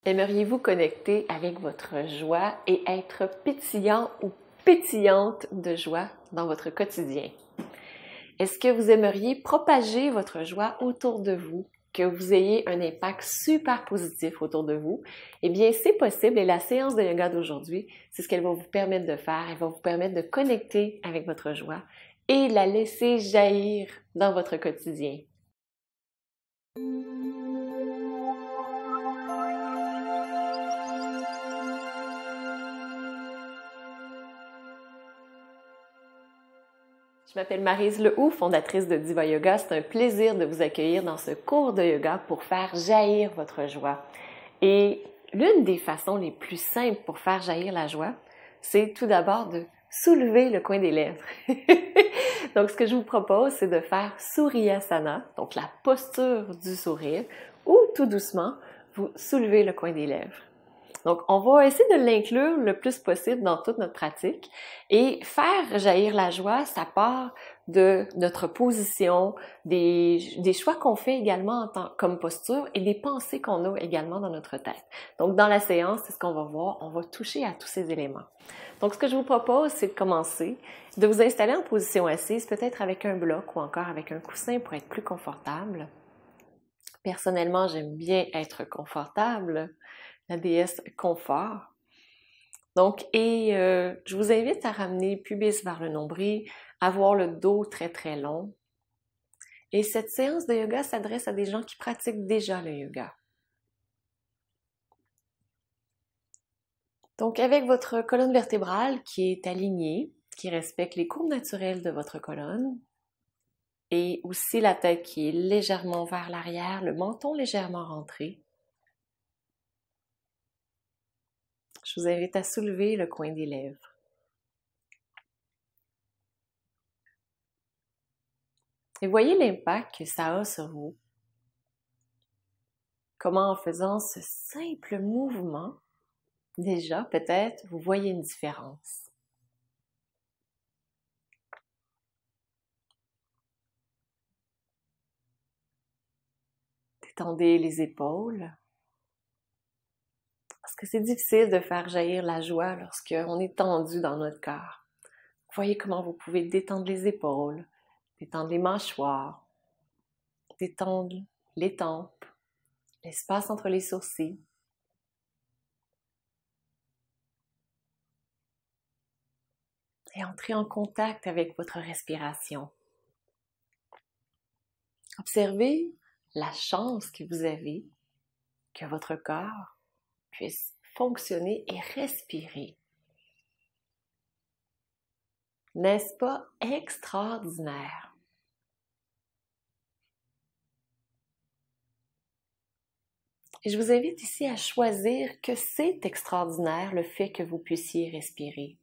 Aimeriez-vous connecter avec votre joie et être pétillant ou pétillante de joie dans votre quotidien? Est-ce que vous aimeriez propager votre joie autour de vous, que vous ayez un impact super positif autour de vous? Eh bien, c'est possible et la séance de yoga d'aujourd'hui, c'est ce qu'elle va vous permettre de faire. Elle va vous permettre de connecter avec votre joie et la laisser jaillir dans votre quotidien. Je m'appelle Maryse Lehoux, fondatrice de Diva Yoga. C'est un plaisir de vous accueillir dans ce cours de yoga pour faire jaillir votre joie. Et l'une des façons les plus simples pour faire jaillir la joie, c'est tout d'abord de soulever le coin des lèvres. Donc, ce que je vous propose, c'est de faire Suriyasana, donc la posture du sourire, ou tout doucement, vous soulevez le coin des lèvres. Donc, on va essayer de l'inclure le plus possible dans toute notre pratique et faire jaillir la joie, ça part de notre position, des choix qu'on fait également comme posture et des pensées qu'on a également dans notre tête. Donc, dans la séance, c'est ce qu'on va voir, on va toucher à tous ces éléments. Donc, ce que je vous propose, c'est de commencer, de vous installer en position assise, peut-être avec un bloc ou encore avec un coussin pour être plus confortable. Personnellement, j'aime bien être confortable. La déesse confort. Donc, je vous invite à ramener pubis vers le nombril, avoir le dos très très long. Et cette séance de yoga s'adresse à des gens qui pratiquent déjà le yoga. Donc, avec votre colonne vertébrale qui est alignée, qui respecte les courbes naturelles de votre colonne, et aussi la tête qui est légèrement vers l'arrière, le menton légèrement rentré, je vous invite à soulever le coin des lèvres. Et voyez l'impact que ça a sur vous. Comment en faisant ce simple mouvement, déjà peut-être vous voyez une différence. Détendez les épaules. Parce que c'est difficile de faire jaillir la joie lorsqu'on est tendu dans notre corps. Voyez comment vous pouvez détendre les épaules, détendre les mâchoires, détendre les tempes, l'espace entre les sourcils. Et entrez en contact avec votre respiration. Observez la chance que vous avez que votre corps puisse fonctionner et respirer. N'est-ce pas extraordinaire? Et je vous invite ici à choisir que c'est extraordinaire le fait que vous puissiez respirer.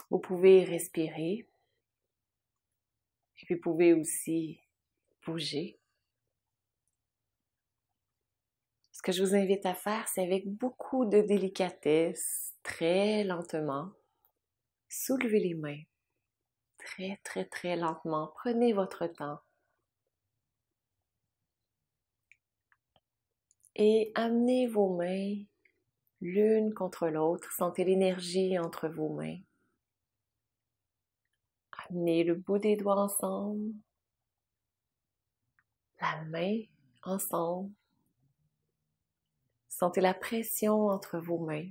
Vous pouvez respirer, et puis vous pouvez aussi bouger. Ce que je vous invite à faire, c'est avec beaucoup de délicatesse, très lentement, soulevez les mains, très très très lentement, prenez votre temps. Et amenez vos mains l'une contre l'autre, sentez l'énergie entre vos mains. Amenez le bout des doigts ensemble, la main ensemble. Sentez la pression entre vos mains.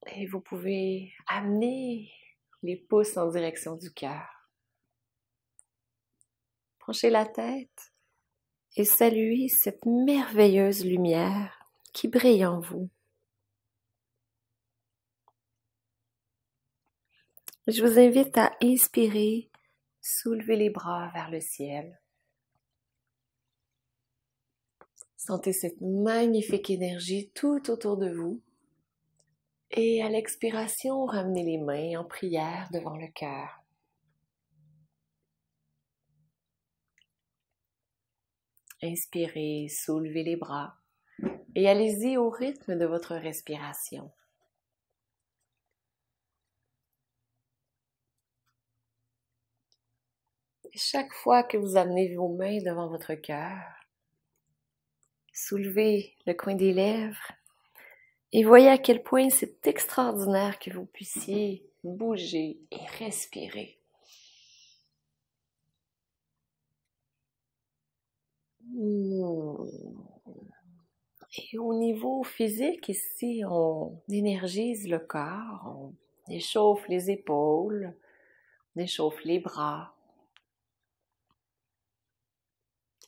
Et vous pouvez amener les pouces en direction du cœur. Penchez la tête et saluez cette merveilleuse lumière qui brille en vous. Je vous invite à inspirer, soulever les bras vers le ciel. Sentez cette magnifique énergie tout autour de vous. Et à l'expiration, ramenez les mains en prière devant le cœur. Inspirez, soulevez les bras. Et allez-y au rythme de votre respiration. Et chaque fois que vous amenez vos mains devant votre cœur, soulevez le coin des lèvres et voyez à quel point c'est extraordinaire que vous puissiez bouger et respirer. Et au niveau physique, ici, on énergise le corps, on échauffe les épaules, on échauffe les bras.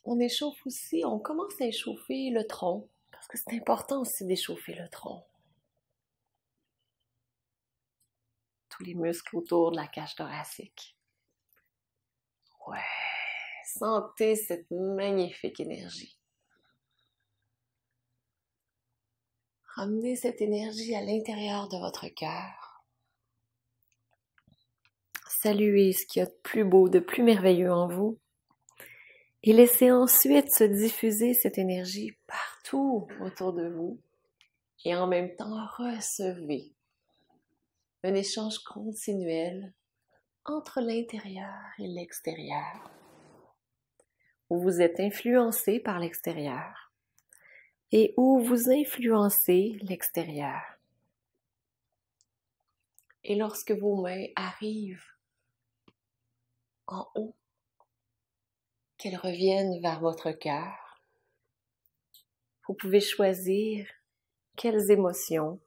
On échauffe aussi, on commence à échauffer le tronc, parce que c'est important aussi d'échauffer le tronc. Tous les muscles autour de la cage thoracique. Ouais, sentez cette magnifique énergie. Ramenez cette énergie à l'intérieur de votre cœur. Saluez ce qu'il y a de plus beau, de plus merveilleux en vous. Et laissez ensuite se diffuser cette énergie partout autour de vous. Et en même temps, recevez un échange continuel entre l'intérieur et l'extérieur, où vous êtes influencé par l'extérieur et où vous influencez l'extérieur. Et lorsque vos mains arrivent en haut, qu'elles reviennent vers votre cœur, vous pouvez choisir quelles émotions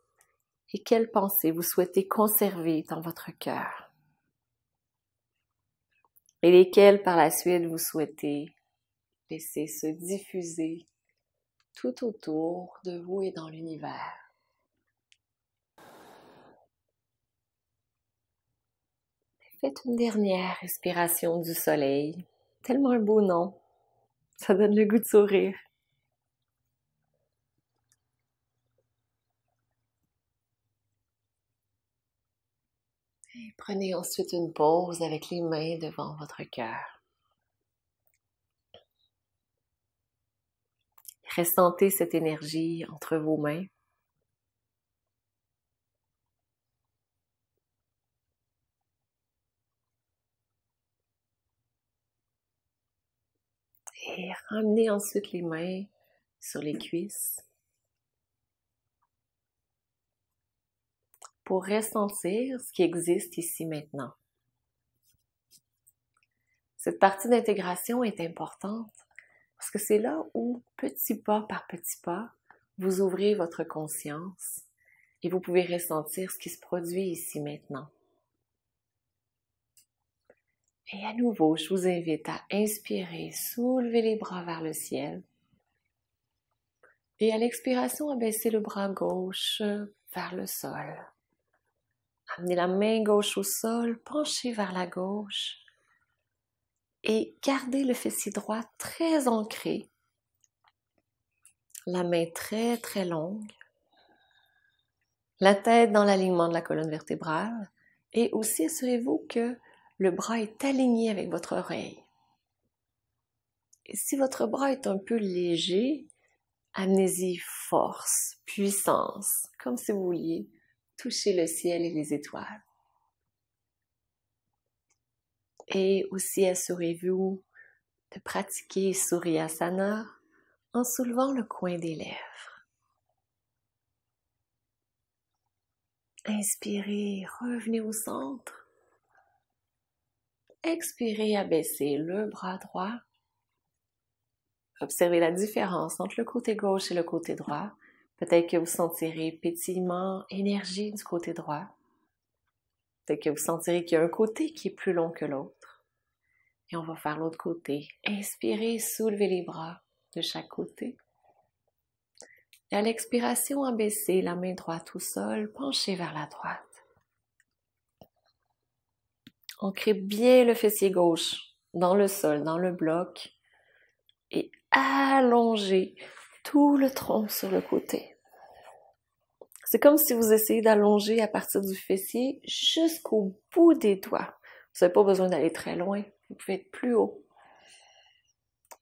et quelles pensées vous souhaitez conserver dans votre cœur et lesquelles par la suite vous souhaitez laisser se diffuser tout autour de vous et dans l'univers. Faites une dernière respiration du soleil. Tellement un beau nom. Ça donne le goût de sourire. Et prenez ensuite une pause avec les mains devant votre cœur. Ressentez cette énergie entre vos mains. Et ramenez ensuite les mains sur les cuisses pour ressentir ce qui existe ici maintenant. Cette partie d'intégration est importante parce que c'est là où, petit pas par petit pas, vous ouvrez votre conscience et vous pouvez ressentir ce qui se produit ici maintenant. Et à nouveau, je vous invite à inspirer, soulever les bras vers le ciel. Et à l'expiration, abaisser le bras gauche vers le sol. Amenez la main gauche au sol, penchez vers la gauche. Et gardez le fessier droit très ancré. La main très très longue. La tête dans l'alignement de la colonne vertébrale. Et aussi assurez-vous que le bras est aligné avec votre oreille. Et si votre bras est un peu léger, amenez-y force, puissance, comme si vous vouliez toucher le ciel et les étoiles. Et aussi assurez-vous de pratiquer Suryasana en soulevant le coin des lèvres. Inspirez, revenez au centre. Expirez, abaissez le bras droit. Observez la différence entre le côté gauche et le côté droit. Peut-être que vous sentirez pétillement, énergie du côté droit. Peut-être que vous sentirez qu'il y a un côté qui est plus long que l'autre. Et on va faire l'autre côté. Inspirez, soulevez les bras de chaque côté. Et à l'expiration, abaissez la main droite au sol, penchez vers la droite. Ancrez bien le fessier gauche dans le sol, dans le bloc. Et allongez tout le tronc sur le côté. C'est comme si vous essayez d'allonger à partir du fessier jusqu'au bout des doigts. Vous n'avez pas besoin d'aller très loin, vous pouvez être plus haut.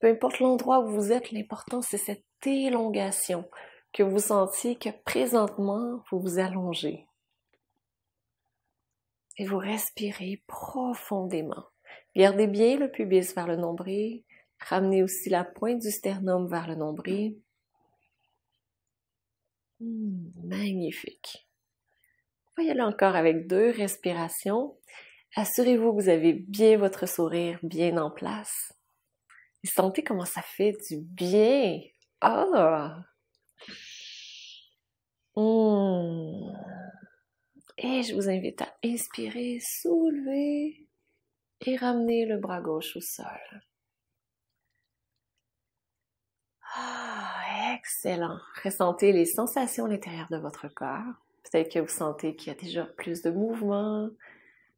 Peu importe l'endroit où vous êtes, l'important c'est cette élongation, que vous sentiez que présentement, vous vous allongez. Et vous respirez profondément. Gardez bien le pubis vers le nombril. Ramenez aussi la pointe du sternum vers le nombril. Magnifique. On va y aller encore avec 2 respirations. Assurez-vous que vous avez bien votre sourire bien en place. Et sentez comment ça fait du bien. Ah! Et je vous invite à inspirer, soulever et ramener le bras gauche au sol. Ah, excellent. Ressentez les sensations à l'intérieur de votre corps. Peut-être que vous sentez qu'il y a déjà plus de mouvement,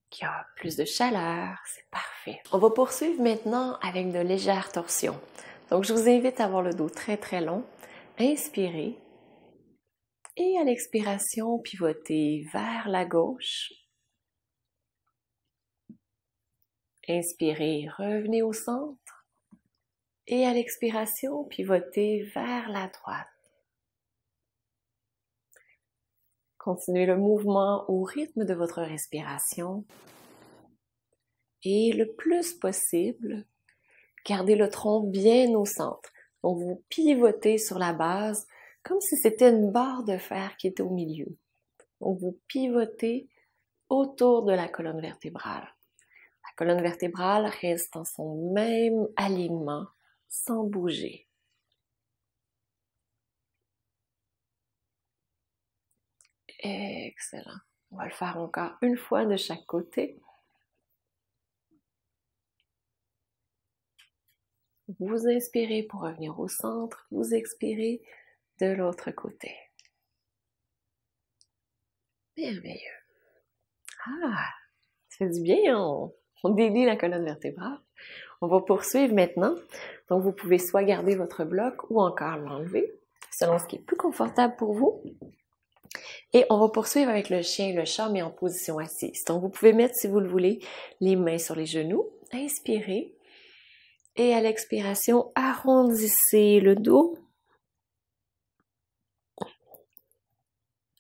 qu'il y a plus de chaleur. C'est parfait. On va poursuivre maintenant avec de légères torsions. Donc, je vous invite à avoir le dos très, très long. Inspirez. Et à l'expiration, pivotez vers la gauche. Inspirez, revenez au centre. Et à l'expiration, pivotez vers la droite. Continuez le mouvement au rythme de votre respiration. Et le plus possible, gardez le tronc bien au centre. Donc, vous pivotez sur la base comme si c'était une barre de fer qui était au milieu. Donc, vous pivotez autour de la colonne vertébrale. La colonne vertébrale reste dans son même alignement, sans bouger. Excellent. On va le faire encore une fois de chaque côté. Vous inspirez pour revenir au centre, vous expirez de l'autre côté. Merveilleux. Ah, ça fait du bien, on délie la colonne vertébrale. On va poursuivre maintenant. Donc, vous pouvez soit garder votre bloc ou encore l'enlever, selon ce qui est plus confortable pour vous. Et on va poursuivre avec le chien et le chat, mais en position assise. Donc, vous pouvez mettre, si vous le voulez, les mains sur les genoux. Inspirez. Et à l'expiration, arrondissez le dos.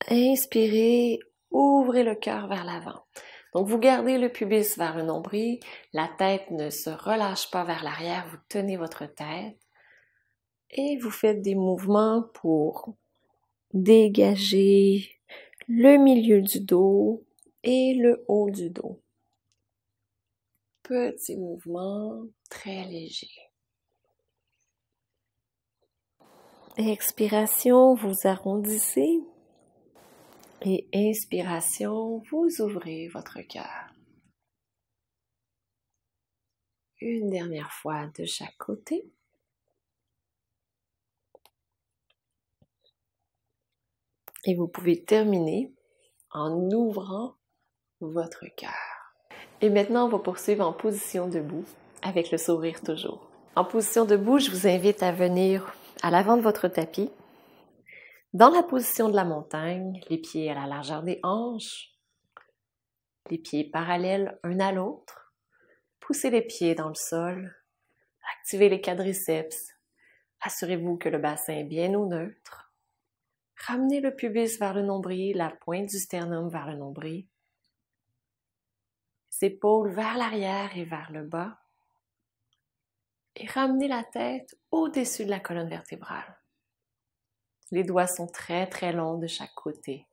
Inspirez, ouvrez le cœur vers l'avant. Donc, vous gardez le pubis vers le nombril, la tête ne se relâche pas vers l'arrière, vous tenez votre tête et vous faites des mouvements pour dégager le milieu du dos et le haut du dos. Petits mouvements très légers. Expiration, vous arrondissez. Et inspiration, vous ouvrez votre cœur. Une dernière fois de chaque côté. Et vous pouvez terminer en ouvrant votre cœur. Et maintenant, on va poursuivre en position debout, avec le sourire toujours. En position debout, je vous invite à venir à l'avant de votre tapis. Dans la position de la montagne, les pieds à la largeur des hanches, les pieds parallèles un à l'autre. Poussez les pieds dans le sol, activez les quadriceps. Assurez-vous que le bassin est bien au neutre. Ramenez le pubis vers le nombril, la pointe du sternum vers le nombril. Les épaules vers l'arrière et vers le bas. Et ramenez la tête au-dessus de la colonne vertébrale. Les doigts sont très très longs de chaque côté.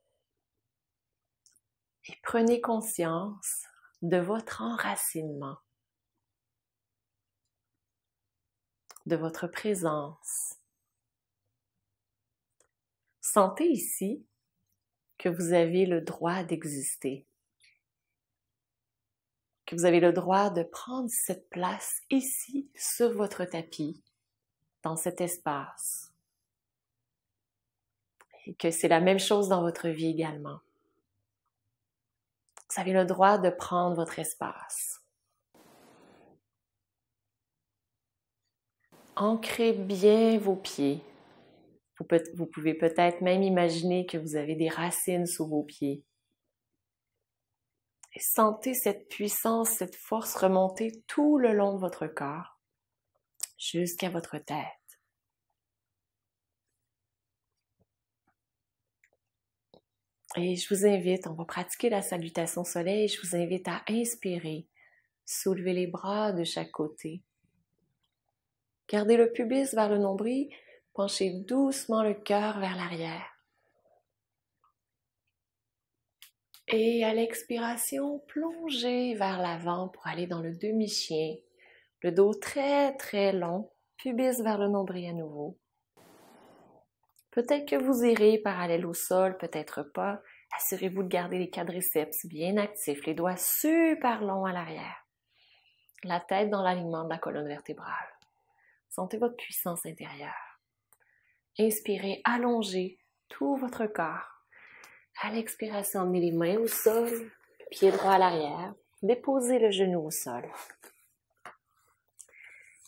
Et prenez conscience de votre enracinement, de votre présence. Sentez ici que vous avez le droit d'exister, que vous avez le droit de prendre cette place ici sur votre tapis, dans cet espace. Et que c'est la même chose dans votre vie également. Vous avez le droit de prendre votre espace. Ancrez bien vos pieds. Vous pouvez peut-être même imaginer que vous avez des racines sous vos pieds. Et sentez cette puissance, cette force remonter tout le long de votre corps, jusqu'à votre tête. Et je vous invite, on va pratiquer la salutation soleil, je vous invite à inspirer, soulever les bras de chaque côté. Gardez le pubis vers le nombril, penchez doucement le cœur vers l'arrière. Et à l'expiration, plongez vers l'avant pour aller dans le demi-chien. Le dos très très long, pubis vers le nombril à nouveau. Peut-être que vous irez parallèle au sol, peut-être pas. Assurez-vous de garder les quadriceps bien actifs, les doigts super longs à l'arrière. La tête dans l'alignement de la colonne vertébrale. Sentez votre puissance intérieure. Inspirez, allongez tout votre corps. À l'expiration, emmenez les mains au sol, pied droit à l'arrière. Déposez le genou au sol.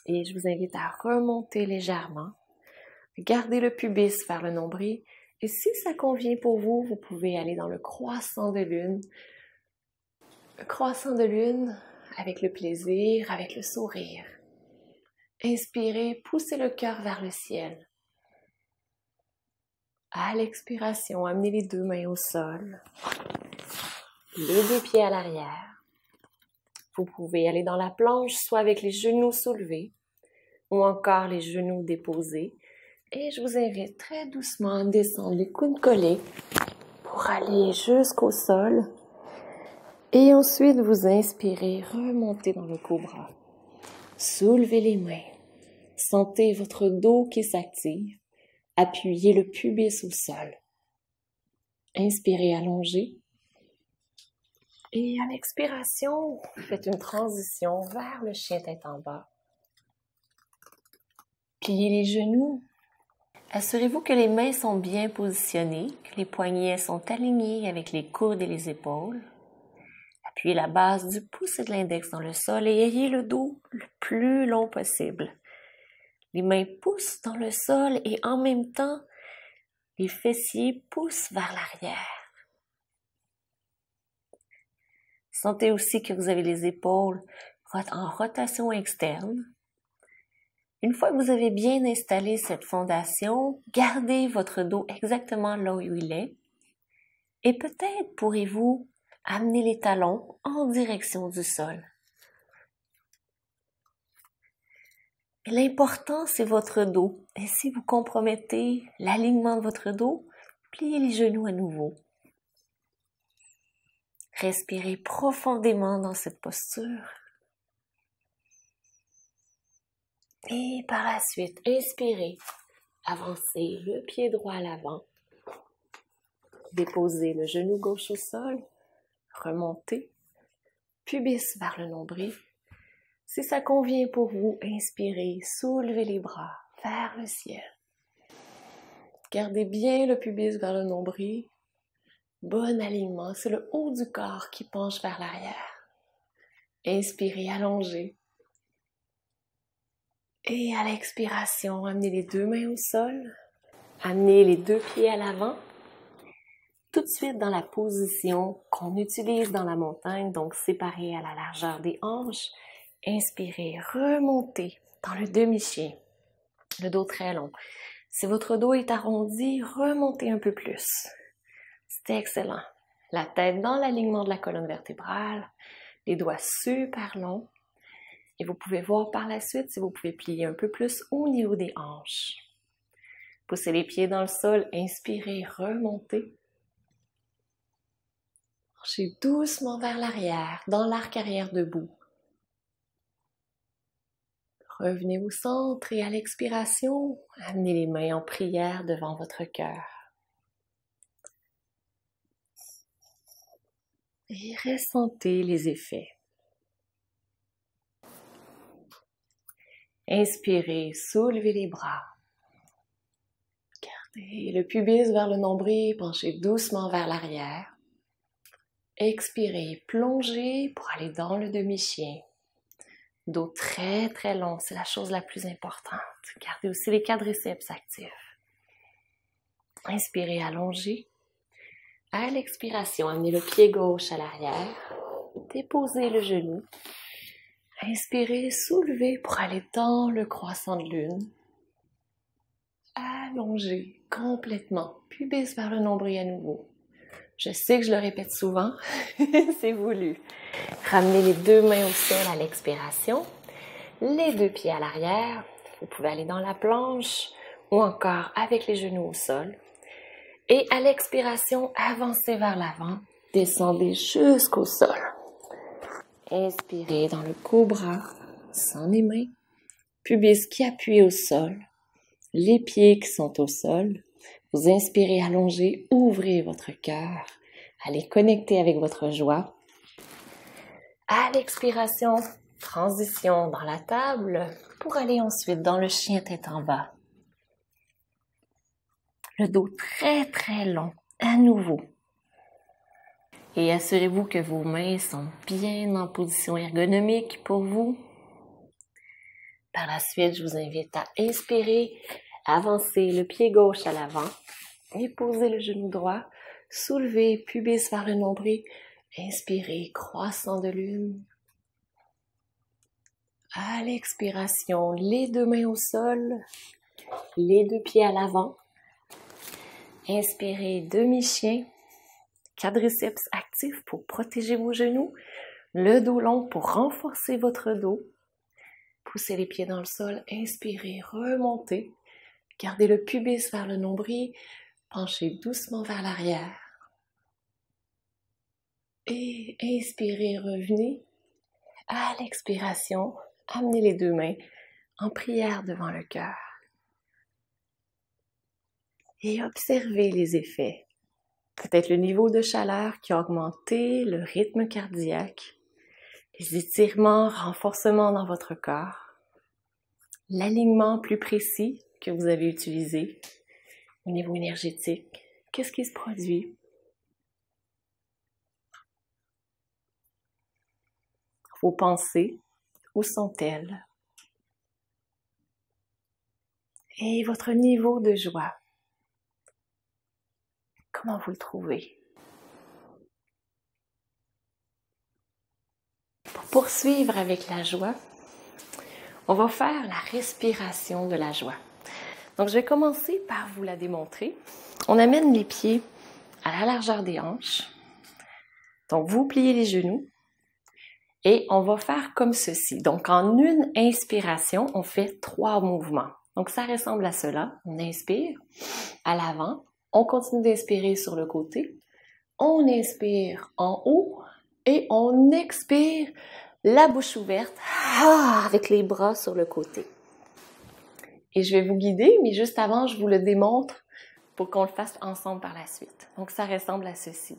Et je vous invite à remonter légèrement. Gardez le pubis vers le nombril. Et si ça convient pour vous, vous pouvez aller dans le croissant de lune. Le croissant de lune avec le plaisir, avec le sourire. Inspirez, poussez le cœur vers le ciel. À l'expiration, amenez les deux mains au sol. Les deux pieds à l'arrière. Vous pouvez aller dans la planche, soit avec les genoux soulevés, ou encore les genoux déposés. Et je vous invite très doucement à descendre les coudes collés pour aller jusqu'au sol. Et ensuite, vous inspirez, remontez dans le cobra. Soulevez les mains. Sentez votre dos qui s'active. Appuyez le pubis au sol. Inspirez, allongez. Et à l'expiration, faites une transition vers le chien tête en bas. Pliez les genoux. Assurez-vous que les mains sont bien positionnées, que les poignets sont alignés avec les coudes et les épaules. Appuyez la base du pouce et de l'index dans le sol et ayez le dos le plus long possible. Les mains poussent dans le sol et en même temps, les fessiers poussent vers l'arrière. Sentez aussi que vous avez les épaules en rotation externe. Une fois que vous avez bien installé cette fondation, gardez votre dos exactement là où il est. Et peut-être pourrez-vous amener les talons en direction du sol. L'important, c'est votre dos. Et si vous compromettez l'alignement de votre dos, pliez les genoux à nouveau. Respirez profondément dans cette posture. Et par la suite, inspirez. Avancez le pied droit à l'avant. Déposez le genou gauche au sol. Remontez. Pubis vers le nombril. Si ça convient pour vous, inspirez, soulevez les bras vers le ciel. Gardez bien le pubis vers le nombril. Bon alignement, c'est le haut du corps qui penche vers l'arrière. Inspirez, allongez. Et à l'expiration, amenez les deux mains au sol. Amenez les deux pieds à l'avant. Tout de suite dans la position qu'on utilise dans la montagne, donc séparée à la largeur des hanches. Inspirez, remontez dans le demi-chien, le dos très long. Si votre dos est arrondi, remontez un peu plus. C'est excellent. La tête dans l'alignement de la colonne vertébrale, les doigts super longs. Et vous pouvez voir par la suite si vous pouvez plier un peu plus au niveau des hanches. Poussez les pieds dans le sol, inspirez, remontez. Marchez doucement vers l'arrière, dans l'arc arrière debout. Revenez au centre et à l'expiration, amenez les mains en prière devant votre cœur. Et ressentez les effets. Inspirez, soulevez les bras. Gardez le pubis vers le nombril, penchez doucement vers l'arrière. Expirez, plongez pour aller dans le demi-chien. Dos très très long, c'est la chose la plus importante. Gardez aussi les quadriceps actifs. Inspirez, allongez. À l'expiration, amenez le pied gauche à l'arrière. Déposez le genou. Inspirez, soulevez pour aller dans le croissant de lune. Allongez complètement. Pubis vers le nombril à nouveau. Je sais que je le répète souvent, c'est voulu. Ramenez les deux mains au sol à l'expiration, les deux pieds à l'arrière. Vous pouvez aller dans la planche ou encore avec les genoux au sol. Et à l'expiration, avancez vers l'avant, descendez jusqu'au sol. Inspirez dans le cobra, sans les mains, pubis qui appuie au sol, les pieds qui sont au sol. Vous inspirez, allongez, ouvrez votre cœur, allez connecter avec votre joie. À l'expiration, transition dans la table pour aller ensuite dans le chien tête en bas. Le dos très très long, à nouveau. Et assurez-vous que vos mains sont bien en position ergonomique pour vous. Par la suite, je vous invite à inspirer, avancer le pied gauche à l'avant et poser le genou droit, soulever pubis vers le nombril, inspirez, croissant de lune. À l'expiration, les deux mains au sol, les deux pieds à l'avant. Inspirez, demi-chien, quadriceps actif pour protéger vos genoux, le dos long pour renforcer votre dos. Poussez les pieds dans le sol, inspirez, remontez. Gardez le pubis vers le nombril, penchez doucement vers l'arrière. Et inspirez, revenez. À l'expiration, amenez les deux mains en prière devant le cœur. Et observez les effets. Peut-être le niveau de chaleur qui a augmenté, le rythme cardiaque, les étirements, renforcements dans votre corps, l'alignement plus précis que vous avez utilisé au niveau énergétique. Qu'est-ce qui se produit? Vos pensées, où sont-elles? Et votre niveau de joie, comment vous le trouvez? Pour poursuivre avec la joie, on va faire la respiration de la joie. Donc, je vais commencer par vous la démontrer. On amène les pieds à la largeur des hanches. Donc, vous pliez les genoux et on va faire comme ceci. Donc, en une inspiration, on fait 3 mouvements. Donc, ça ressemble à cela. On inspire à l'avant. On continue d'inspirer sur le côté. On inspire en haut et on expire la bouche ouverte avec les bras sur le côté. Et je vais vous guider, mais juste avant, je vous le démontre pour qu'on le fasse ensemble par la suite. Donc, ça ressemble à ceci.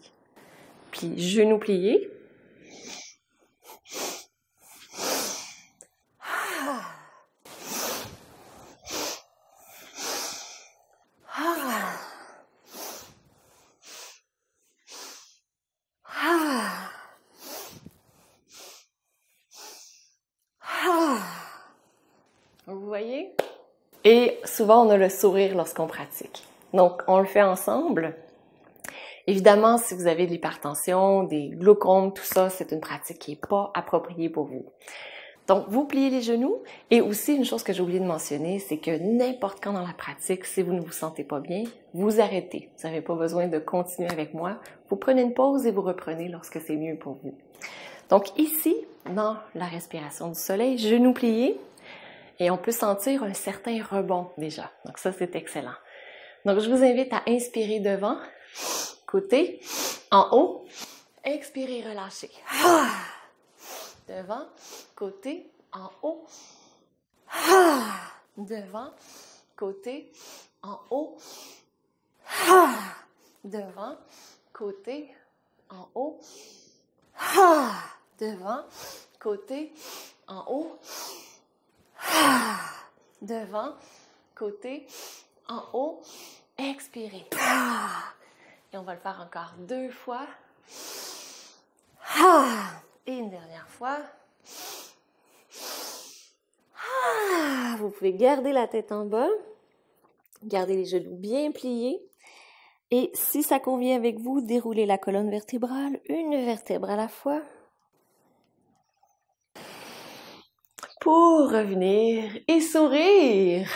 Puis, genoux pliés. Vous voyez? Et souvent, on a le sourire lorsqu'on pratique. Donc, on le fait ensemble. Évidemment, si vous avez de l'hypertension, des glaucomes, tout ça, c'est une pratique qui n'est pas appropriée pour vous. Donc, vous pliez les genoux. Et aussi, une chose que j'ai oublié de mentionner, c'est que n'importe quand dans la pratique, si vous ne vous sentez pas bien, vous arrêtez. Vous n'avez pas besoin de continuer avec moi. Vous prenez une pause et vous reprenez lorsque c'est mieux pour vous. Donc, ici, dans la respiration du soleil, genoux pliés. Et on peut sentir un certain rebond déjà. Donc ça, c'est excellent. Donc, je vous invite à inspirer devant, côté, en haut. Expirez, relâchez. Devant, côté, en haut. Devant, côté, en haut. Devant, côté, en haut. Devant, côté, en haut. Devant, côté, en haut, expirez. Et on va le faire encore 2 fois. Et une dernière fois. Vous pouvez garder la tête en bas, garder les genoux bien pliés. Et si ça convient avec vous, déroulez la colonne vertébrale, une vertèbre à la fois. Pour revenir et sourire.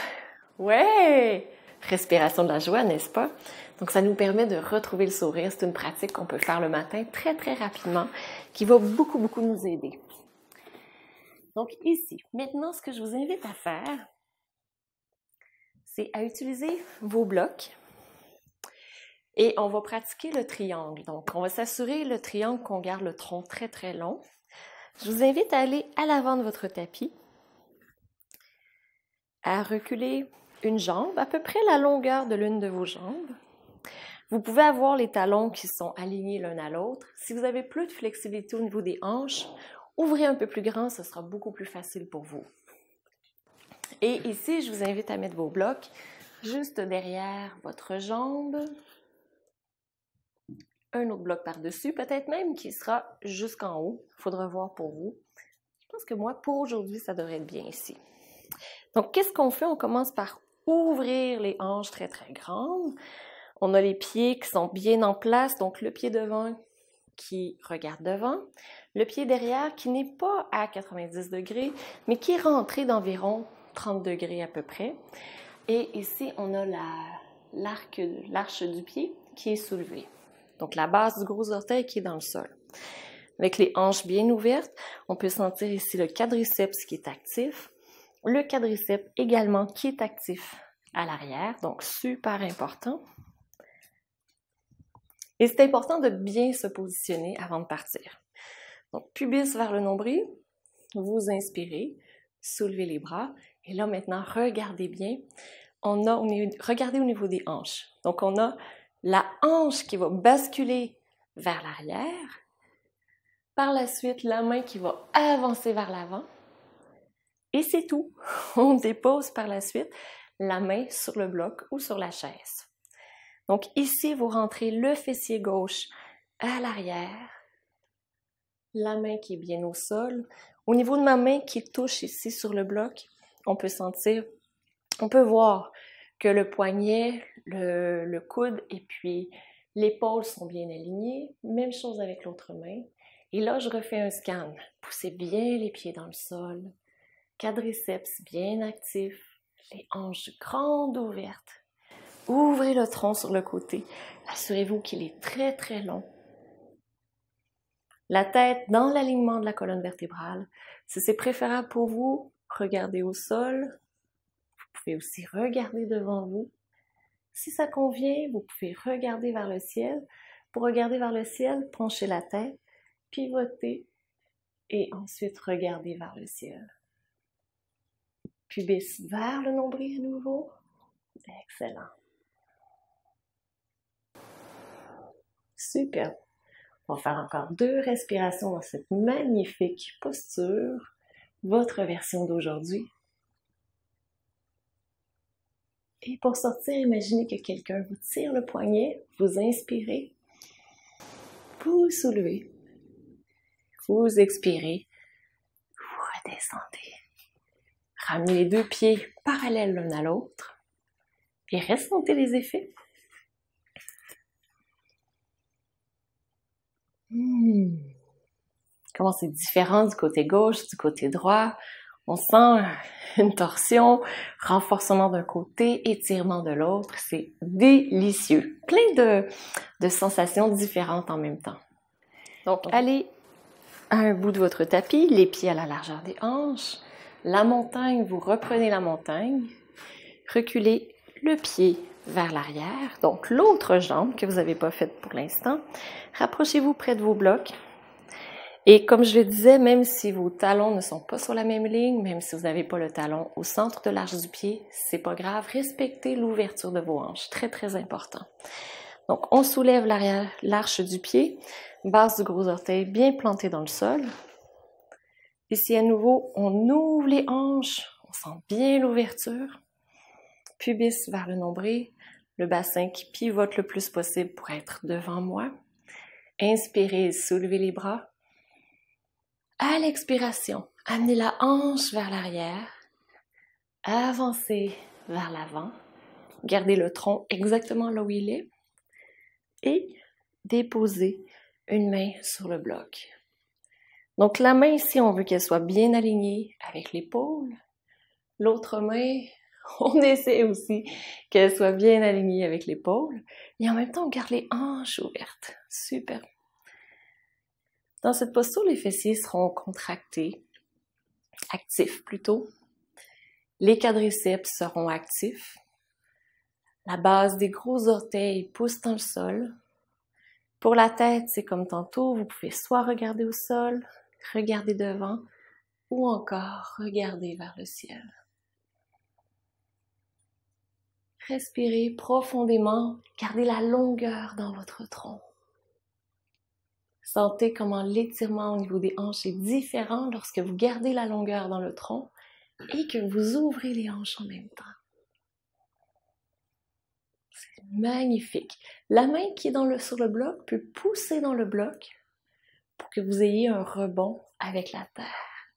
Ouais! Respiration de la joie, n'est-ce pas? Donc, ça nous permet de retrouver le sourire. C'est une pratique qu'on peut faire le matin très, très rapidement, qui va beaucoup, beaucoup nous aider. Donc, ici, maintenant, ce que je vous invite à faire, c'est à utiliser vos blocs et on va pratiquer le triangle. Donc, on va s'assurer le triangle qu'on garde le tronc très, très long. Je vous invite à aller à l'avant de votre tapis, à reculer une jambe, à peu près la longueur de l'une de vos jambes. Vous pouvez avoir les talons qui sont alignés l'un à l'autre. Si vous avez plus de flexibilité au niveau des hanches, ouvrez un peu plus grand, ce sera beaucoup plus facile pour vous. Et ici, je vous invite à mettre vos blocs juste derrière votre jambe. Un autre bloc par-dessus, peut-être même qui sera jusqu'en haut. Il faudra voir pour vous. Je pense que moi, pour aujourd'hui, ça devrait être bien ici. Donc, qu'est-ce qu'on fait? On commence par ouvrir les hanches très, très grandes. On a les pieds qui sont bien en place, donc le pied devant qui regarde devant, le pied derrière qui n'est pas à 90 degrés, mais qui est rentré d'environ 30 degrés à peu près. Et ici, on a l'arche du pied qui est soulevée. Donc, la base du gros orteil qui est dans le sol. Avec les hanches bien ouvertes, on peut sentir ici le quadriceps qui est actif, le quadriceps également qui est actif à l'arrière, donc super important. Et c'est important de bien se positionner avant de partir. Donc, pubis vers le nombril, vous inspirez, soulevez les bras. Et là, maintenant, regardez bien. Regardez au niveau des hanches. Donc, on a la hanche qui va basculer vers l'arrière. Par la suite, la main qui va avancer vers l'avant. Et c'est tout. On dépose par la suite la main sur le bloc ou sur la chaise. Donc ici, vous rentrez le fessier gauche à l'arrière, la main qui est bien au sol. Au niveau de ma main qui touche ici sur le bloc, on peut voir que le poignet, le coude et puis l'épaule sont bien alignés. Même chose avec l'autre main. Et là, je refais un scan. Poussez bien les pieds dans le sol. Quadriceps bien actif. Les hanches grandes ouvertes. Ouvrez le tronc sur le côté. Assurez-vous qu'il est très, très long. La tête dans l'alignement de la colonne vertébrale. Si c'est préférable pour vous, regardez au sol. Vous pouvez aussi regarder devant vous. Si ça convient, vous pouvez regarder vers le ciel. Pour regarder vers le ciel, penchez la tête, pivotez et ensuite regardez vers le ciel. Pubis vers le nombril à nouveau. Excellent. Super. On va faire encore 2 respirations dans cette magnifique posture, votre version d'aujourd'hui. Et pour sortir, imaginez que quelqu'un vous tire le poignet, vous inspirez, vous soulevez, vous expirez, vous redescendez. Ramenez les 2 pieds parallèles l'un à l'autre et ressentez les effets. Comment c'est différent du côté gauche, du côté droit. On sent une torsion, renforcement d'un côté, étirement de l'autre. C'est délicieux. Plein de sensations différentes en même temps. Donc, allez à un bout de votre tapis, les pieds à la largeur des hanches. La montagne, vous reprenez la montagne. Reculez le pied vers l'arrière, donc l'autre jambe que vous n'avez pas faite pour l'instant. Rapprochez-vous près de vos blocs. Et comme je le disais, même si vos talons ne sont pas sur la même ligne, même si vous n'avez pas le talon au centre de l'arche du pied, c'est pas grave, respectez l'ouverture de vos hanches, très très important. Donc on soulève l'arche du pied, base du gros orteil bien plantée dans le sol. Ici à nouveau, on ouvre les hanches, on sent bien l'ouverture. Pubis vers le nombril, le bassin qui pivote le plus possible pour être devant moi. Inspirez, soulevez les bras. À l'expiration, amenez la hanche vers l'arrière, avancez vers l'avant, gardez le tronc exactement là où il est et déposez une main sur le bloc. Donc la main ici, on veut qu'elle soit bien alignée avec l'épaule. L'autre main On essaie aussi qu'elle soit bien alignée avec l'épaule. Et en même temps, on garde les hanches ouvertes. Super. Dans cette posture, les fessiers seront contractés, actifs plutôt. Les quadriceps seront actifs. La base des gros orteils pousse dans le sol. Pour la tête, c'est comme tantôt, vous pouvez soit regarder au sol, regarder devant, ou encore regarder vers le ciel. Respirez profondément, gardez la longueur dans votre tronc. Sentez comment l'étirement au niveau des hanches est différent lorsque vous gardez la longueur dans le tronc et que vous ouvrez les hanches en même temps. C'est magnifique. La main qui est sur le bloc peut pousser dans le bloc pour que vous ayez un rebond avec la terre.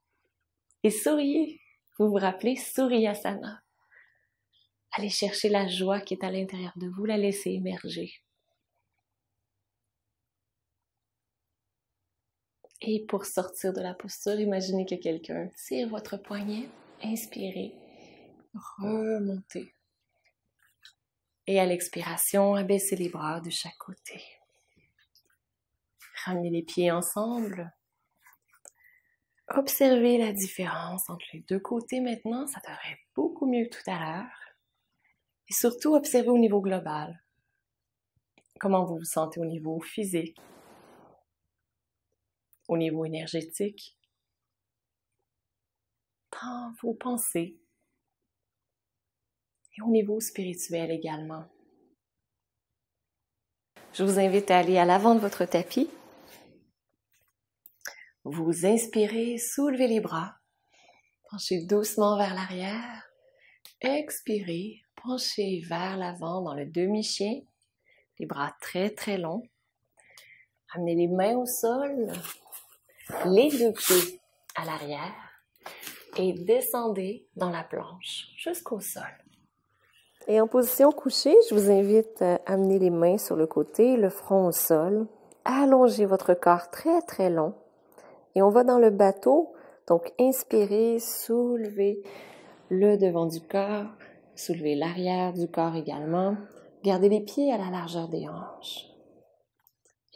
Et souriez. Vous vous rappelez Suryasana. Allez chercher la joie qui est à l'intérieur de vous, la laisser émerger. Et pour sortir de la posture, imaginez que quelqu'un tire votre poignet, inspirez, remontez. Et à l'expiration, abaissez les bras de chaque côté. Ramenez les pieds ensemble. Observez la différence entre les deux côtés maintenant, ça devrait être beaucoup mieux que tout à l'heure. Et surtout, observez au niveau global. Comment vous vous sentez au niveau physique, au niveau énergétique, dans vos pensées et au niveau spirituel également. Je vous invite à aller à l'avant de votre tapis. Vous inspirez, soulevez les bras, penchez doucement vers l'arrière. Expirez, penchez vers l'avant dans le demi-chien, les bras très très longs. Amenez les mains au sol, les deux pieds à l'arrière et descendez dans la planche jusqu'au sol. Et en position couchée, je vous invite à amener les mains sur le côté, le front au sol. Allongez votre corps très très long. Et on va dans le bateau. Donc, inspirez, soulevez le devant du corps, soulevez l'arrière du corps également. Gardez les pieds à la largeur des hanches.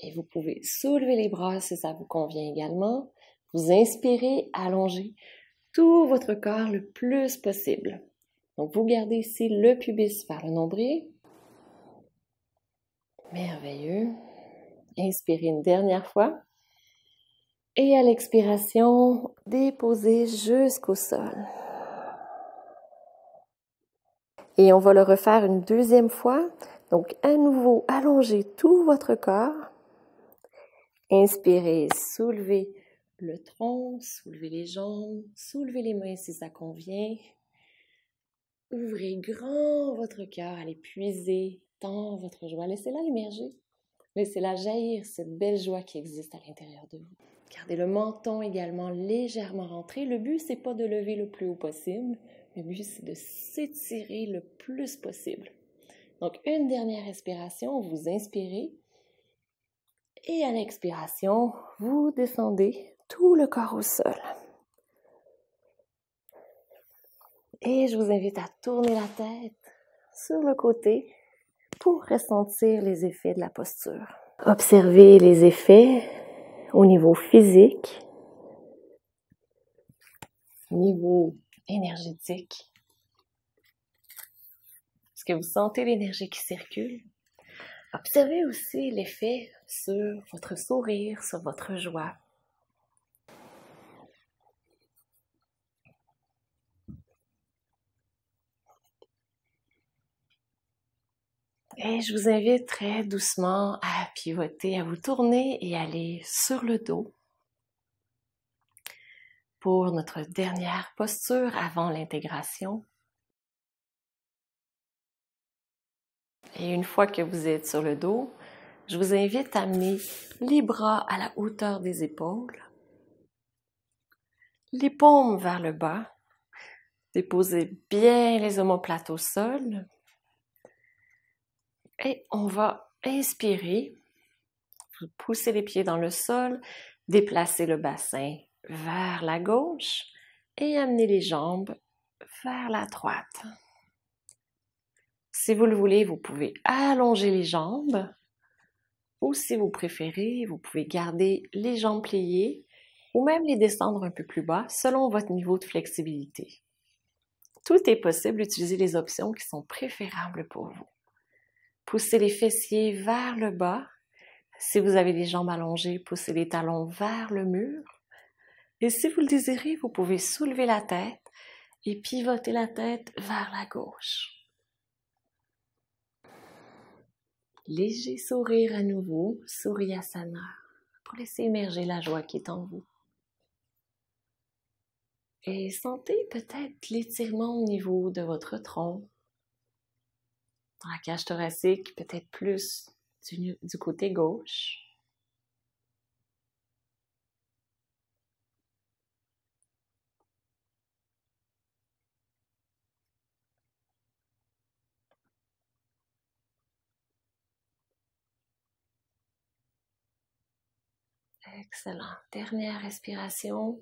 Et vous pouvez soulever les bras si ça vous convient également. Vous inspirez, allongez tout votre corps le plus possible. Donc, vous gardez ici le pubis vers le nombril. Merveilleux. Inspirez une dernière fois. Et à l'expiration, déposez jusqu'au sol. Et on va le refaire une deuxième fois. Donc, à nouveau, allongez tout votre corps. Inspirez, soulevez le tronc, soulevez les jambes, soulevez les mains si ça convient. Ouvrez grand votre cœur, allez puiser dans votre joie. Laissez-la émerger. Laissez-la jaillir, cette belle joie qui existe à l'intérieur de vous. Gardez le menton également légèrement rentré. Le but, c'est pas de lever le plus haut possible. Le but, c'est de s'étirer le plus possible. Donc, une dernière respiration, vous inspirez. Et à l'expiration, vous descendez tout le corps au sol. Et je vous invite à tourner la tête sur le côté pour ressentir les effets de la posture. Observez les effets au niveau physique, au niveau énergétique. Est-ce que vous sentez l'énergie qui circule? Observez aussi l'effet sur votre sourire, sur votre joie. Et je vous invite très doucement à pivoter, à vous tourner et aller sur le dos pour notre dernière posture avant l'intégration. Et une fois que vous êtes sur le dos, je vous invite à amener les bras à la hauteur des épaules, les paumes vers le bas, déposez bien les omoplates au sol. Et on va inspirer, vous poussez les pieds dans le sol, déplacez le bassin vers la gauche et amenez les jambes vers la droite. Si vous le voulez, vous pouvez allonger les jambes ou si vous préférez, vous pouvez garder les jambes pliées ou même les descendre un peu plus bas selon votre niveau de flexibilité. Tout est possible, utilisez les options qui sont préférables pour vous. Poussez les fessiers vers le bas. Si vous avez les jambes allongées, poussez les talons vers le mur. Et si vous le désirez, vous pouvez soulever la tête et pivoter la tête vers la gauche. Léger sourire à nouveau, Suryasana, pour laisser émerger la joie qui est en vous. Et sentez peut-être l'étirement au niveau de votre tronc, dans la cage thoracique, peut-être plus du côté gauche. Excellent. Dernière respiration.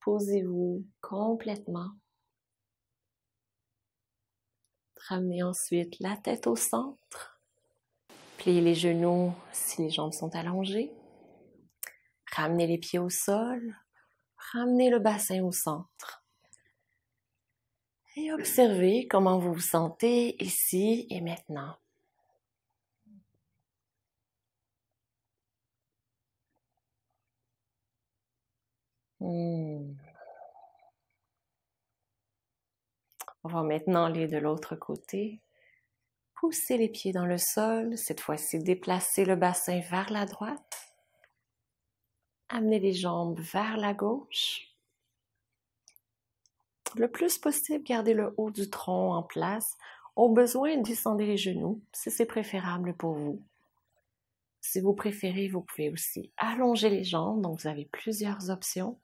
Posez-vous complètement. Ramenez ensuite la tête au centre. Pliez les genoux si les jambes sont allongées. Ramenez les pieds au sol. Ramenez le bassin au centre. Et observez comment vous vous sentez ici et maintenant. On va maintenant aller de l'autre côté. Poussez les pieds dans le sol. Cette fois-ci, déplacez le bassin vers la droite. Amenez les jambes vers la gauche. Le plus possible, gardez le haut du tronc en place. Au besoin, descendez les genoux, si c'est préférable pour vous. Si vous préférez, vous pouvez aussi allonger les jambes, donc vous avez plusieurs options.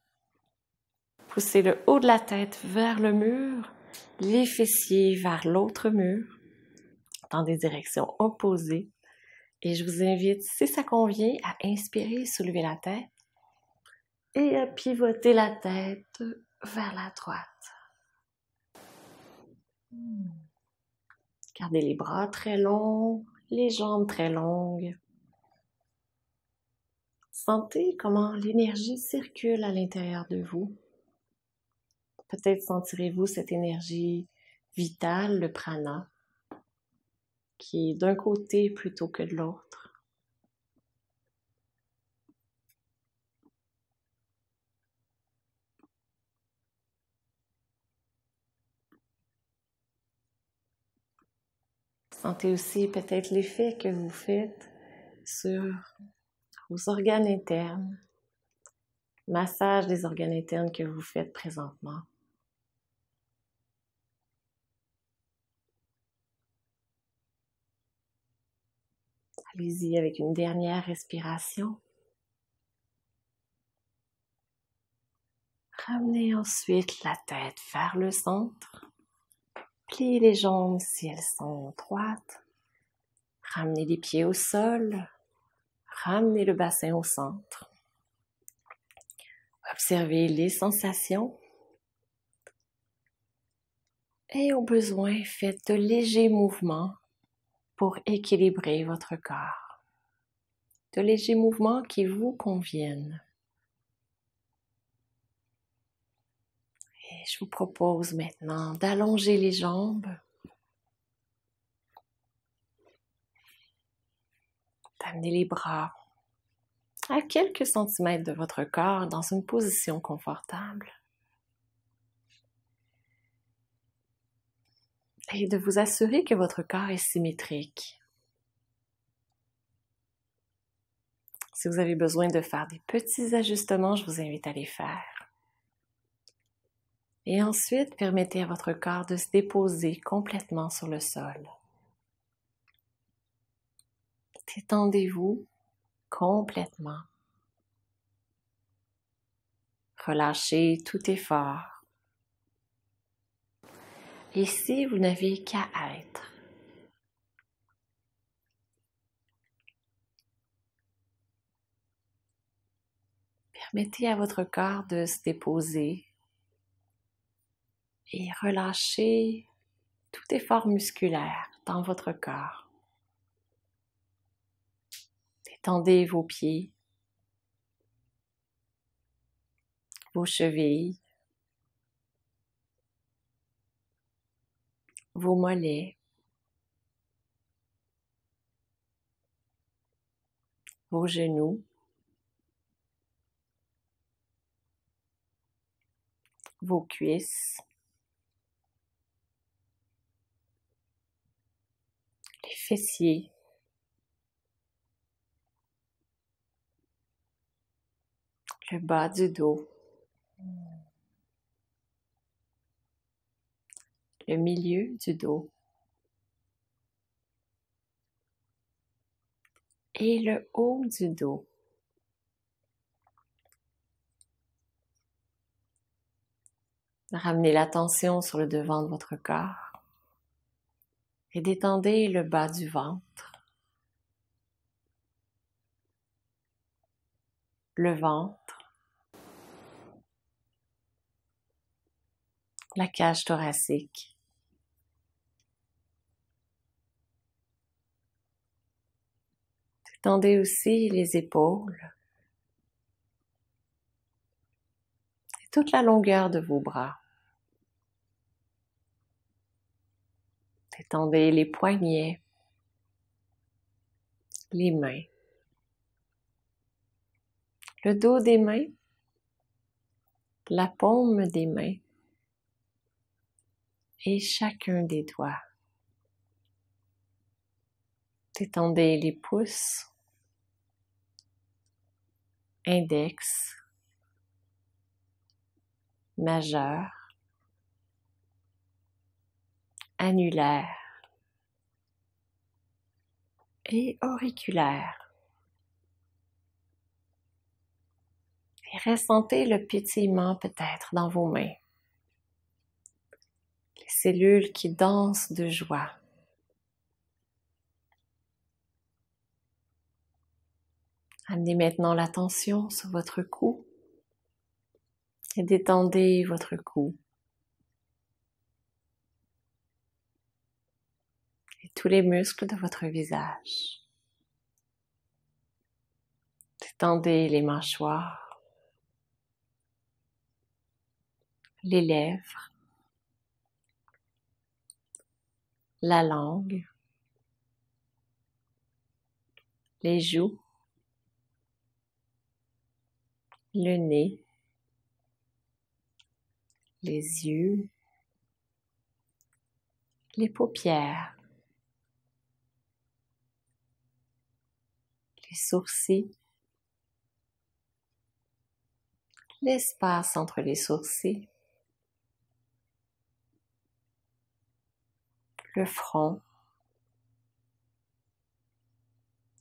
Poussez le haut de la tête vers le mur, les fessiers vers l'autre mur, dans des directions opposées. Et je vous invite, si ça convient, à inspirer, soulever la tête et à pivoter la tête vers la droite. Gardez les bras très longs, les jambes très longues. Sentez comment l'énergie circule à l'intérieur de vous. Peut-être sentirez-vous cette énergie vitale, le prana, qui est d'un côté plutôt que de l'autre. Sentez aussi peut-être l'effet que vous faites sur vos organes internes, massage des organes internes que vous faites présentement. Allez-y avec une dernière respiration. Ramenez ensuite la tête vers le centre. Pliez les jambes si elles sont droites. Ramenez les pieds au sol. Ramenez le bassin au centre. Observez les sensations. Et au besoin, faites de légers mouvements pour équilibrer votre corps. De légers mouvements qui vous conviennent. Et je vous propose maintenant d'allonger les jambes, d'amener les bras à quelques centimètres de votre corps dans une position confortable. Et de vous assurer que votre corps est symétrique. Si vous avez besoin de faire des petits ajustements, je vous invite à les faire. Et ensuite, permettez à votre corps de se déposer complètement sur le sol. Détendez-vous complètement. Relâchez tout effort. Et si vous n'avez qu'à être, permettez à votre corps de se déposer et relâchez tout effort musculaire, dans votre corps. Détendez vos pieds, vos chevilles, vos mollets, vos genoux, vos cuisses, les fessiers, le bas du dos, le milieu du dos et le haut du dos. Ramenez l'attention sur le devant de votre corps et détendez le bas du ventre, le ventre, la cage thoracique. Détendez aussi les épaules et toute la longueur de vos bras. Détendez les poignets, les mains, le dos des mains, la paume des mains et chacun des doigts. Détendez les pouces, index, majeur, annulaire et auriculaire. Et ressentez le pétillement peut-être dans vos mains. Les cellules qui dansent de joie. Amenez maintenant l'attention sur votre cou et détendez votre cou. Et tous les muscles de votre visage. Détendez les mâchoires, les lèvres, la langue, les joues, le nez, les yeux, les paupières, les sourcils, l'espace entre les sourcils, le front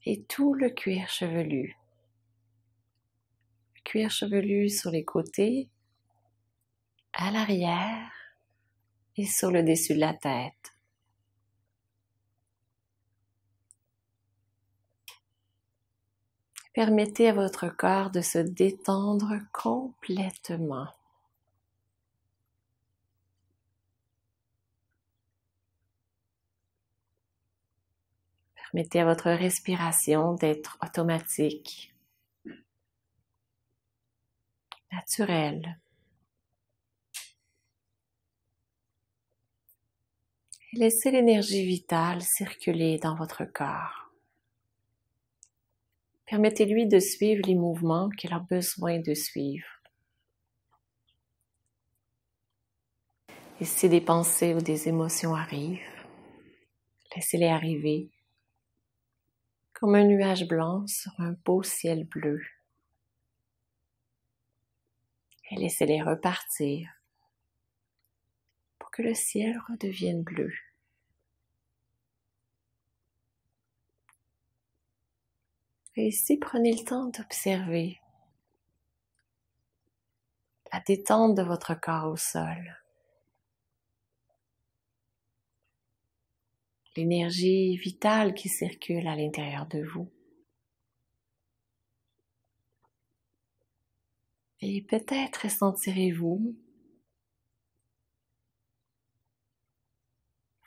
et tout le cuir chevelu. Le cuir chevelu sur les côtés, à l'arrière et sur le dessus de la tête. Permettez à votre corps de se détendre complètement. Permettez à votre respiration d'être automatique, naturelle. Et laissez l'énergie vitale circuler dans votre corps. Permettez-lui de suivre les mouvements qu'il a besoin de suivre. Et si des pensées ou des émotions arrivent, laissez-les arriver comme un nuage blanc sur un beau ciel bleu. Et laissez-les repartir pour que le ciel redevienne bleu. Et ici, prenez le temps d'observer la détente de votre corps au sol. L'énergie vitale qui circule à l'intérieur de vous. Et peut-être ressentirez-vous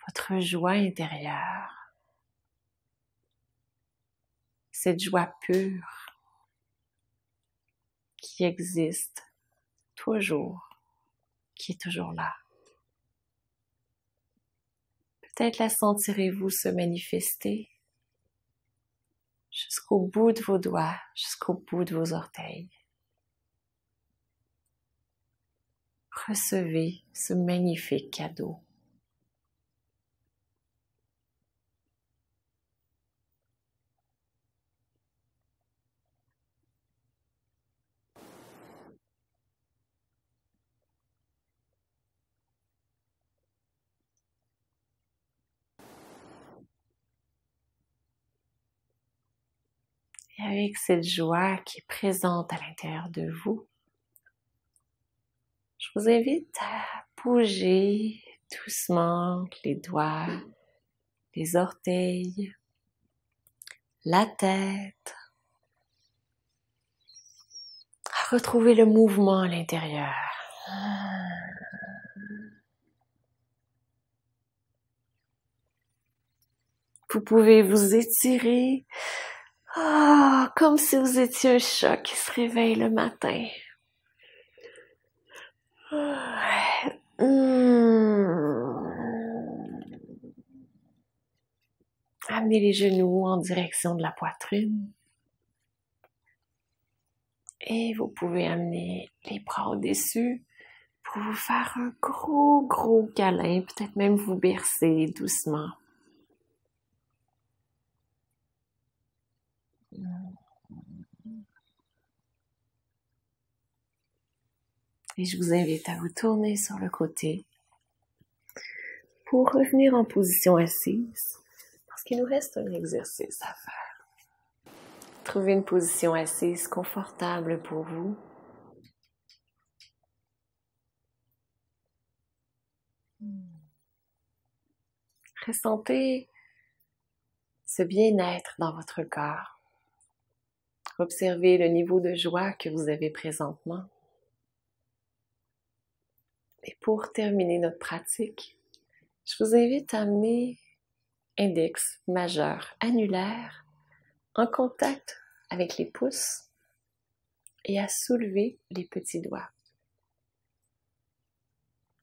votre joie intérieure, cette joie pure qui existe toujours, qui est toujours là. Peut-être la sentirez-vous se manifester jusqu'au bout de vos doigts, jusqu'au bout de vos orteils. Recevez ce magnifique cadeau. Et avec cette joie qui est présente à l'intérieur de vous, je vous invite à bouger doucement les doigts, les orteils, la tête, à retrouver le mouvement à l'intérieur. Vous pouvez vous étirer comme si vous étiez un chat qui se réveille le matin. Amenez les genoux en direction de la poitrine. Et vous pouvez amener les bras au-dessus pour vous faire un gros câlin, peut-être même vous bercer doucement. Et je vous invite à vous tourner sur le côté pour revenir en position assise, parce qu'il nous reste un exercice à faire. Trouvez une position assise confortable pour vous. Ressentez ce bien-être dans votre corps. Observez le niveau de joie que vous avez présentement. Et pour terminer notre pratique, je vous invite à amener index, majeur, annulaire en contact avec les pouces et à soulever les petits doigts.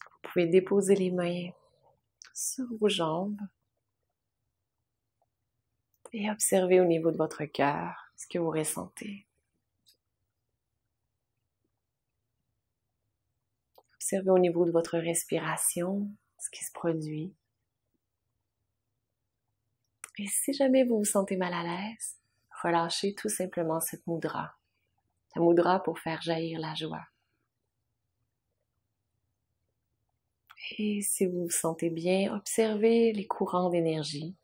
Vous pouvez déposer les mains sur vos jambes et observer au niveau de votre cœur ce que vous ressentez. Observez au niveau de votre respiration ce qui se produit. Et si jamais vous vous sentez mal à l'aise, relâchez tout simplement cette mudra. La mudra pour faire jaillir la joie. Et si vous vous sentez bien, observez les courants d'énergie.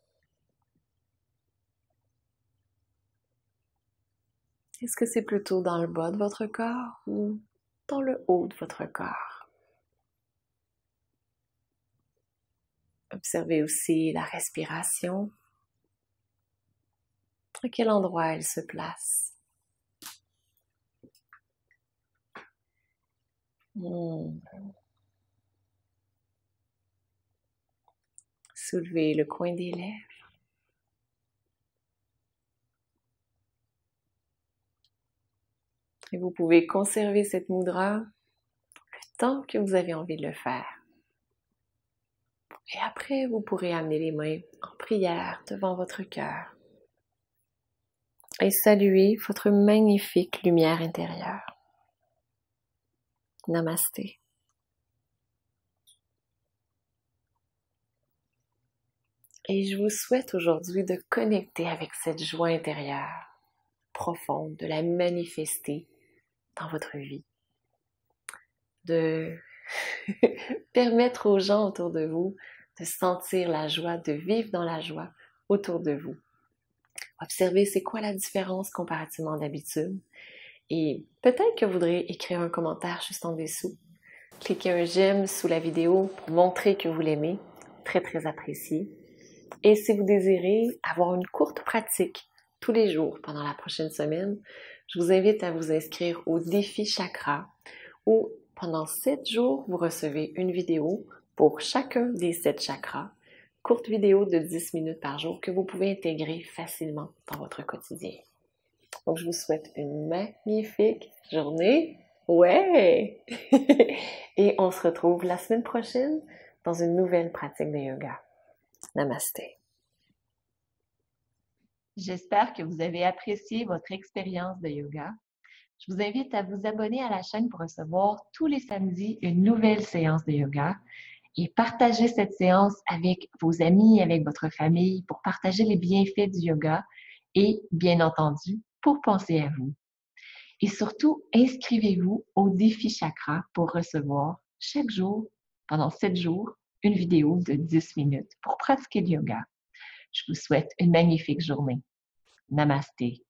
Est-ce que c'est plutôt dans le bas de votre corps ou dans le haut de votre corps? Observez aussi la respiration. À quel endroit elle se place? Soulevez le coin des lèvres. Et vous pouvez conserver cette mudra le temps que vous avez envie de le faire. Et après, vous pourrez amener les mains en prière devant votre cœur et saluer votre magnifique lumière intérieure. Namasté. Et je vous souhaite aujourd'hui de connecter avec cette joie intérieure profonde, de la manifester dans votre vie, de permettre aux gens autour de vous de sentir la joie, de vivre dans la joie autour de vous. Observez c'est quoi la différence comparativement d'habitude et peut-être que vous voudrez écrire un commentaire juste en dessous. Cliquez un j'aime sous la vidéo pour montrer que vous l'aimez, très apprécié. Et si vous désirez avoir une courte pratique tous les jours pendant la prochaine semaine, je vous invite à vous inscrire au défi chakra où pendant 7 jours, vous recevez une vidéo pour chacun des 7 chakras courte vidéo de 10 minutes par jour que vous pouvez intégrer facilement dans votre quotidien. Donc, je vous souhaite une magnifique journée. Ouais! Et on se retrouve la semaine prochaine dans une nouvelle pratique de yoga. Namasté. J'espère que vous avez apprécié votre expérience de yoga. Je vous invite à vous abonner à la chaîne pour recevoir tous les samedis une nouvelle séance de yoga et partager cette séance avec vos amis, avec votre famille pour partager les bienfaits du yoga et, bien entendu, pour penser à vous. Et surtout, inscrivez-vous au défi chakra pour recevoir chaque jour, pendant 7 jours, une vidéo de 10 minutes pour pratiquer le yoga. Je vous souhaite une magnifique journée. Namasté.